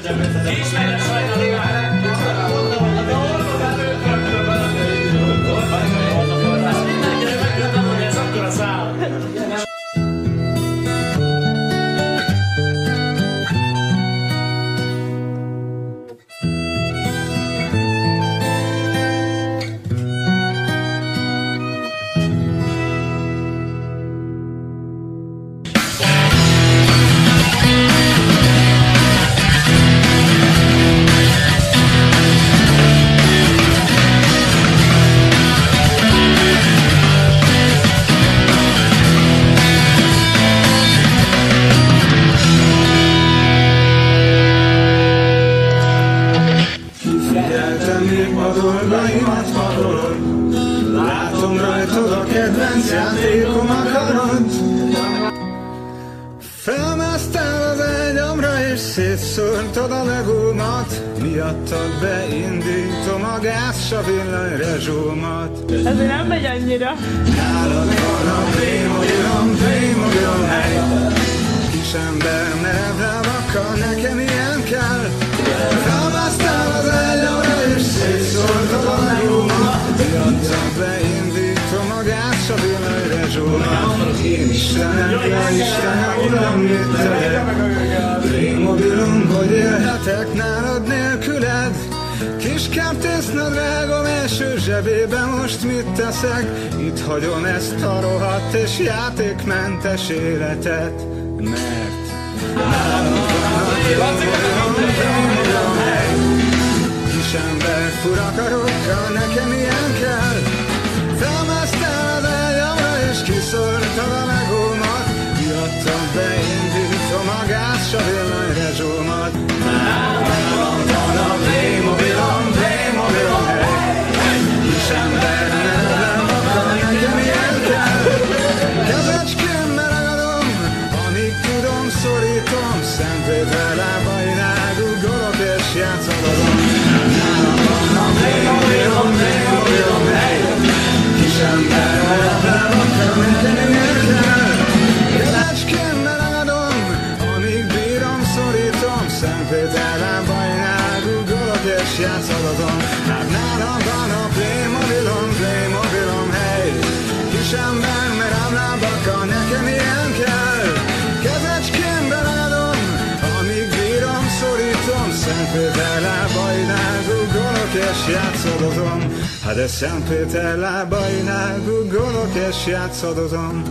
Ismered sajnálom. Ezt mindenkinek meg kell tanulni, ez akkora szál. A dolgaimat vadolod, látom rajtad a kedvenc játékom akarod. Felmásztál az ágyamra és szétszórtad a legómat, miattad beindítom a gáz, s a villanyrezsómat. Ezért nem megy annyira. Nálad van a Playmobilom, hely. Kisember merev lábakkal, nekem ilyen kell. Felmásztál az ágyamra és szétszórtad a legómat, miattad beindítom a gáz, s a villanyrezsómat. Én Istenem, ja Istenem, Uram, mit tegyek? Playmobilom, hogy élhetek nálad nélküled? Kis káptésznadrágom első zsebébe most mit teszek? Itt hagyom ezt a rohadt és játékmentes életet, mert nálam van a Playmobilom, hely. Kisember fura karokkal, nekem ilyen kell. Felmásztál az ágyamra és kiszórtad a legómat, miattam beindítom a gáz, s a villanyrezsómat. Nálam van a Playmobilom, hely. Kisember nem akar, nekem ilyen kell. Kezecskémmel ragadom, amíg tudom, szorítom, Szentpéter lábainál guggolok és játszadozom. Nálam van a Playmobilom, hely. Kisember nem akar, nekem ilyen kell. Kezecskémmel ragadom, amíg bírom, szorítom, Szentpéter lábainál guggolok és játszadozom. Hát nálam van a Playmobilom, hely. Kisember merem lábakkal, nekem ilyen kell. Kezecskémbe ragadom, amíg bírom, szorítom, Szentpéter lábainál guggolok és játszadozom. Hát de Szentpéter lábainál guggolok és játszadozom.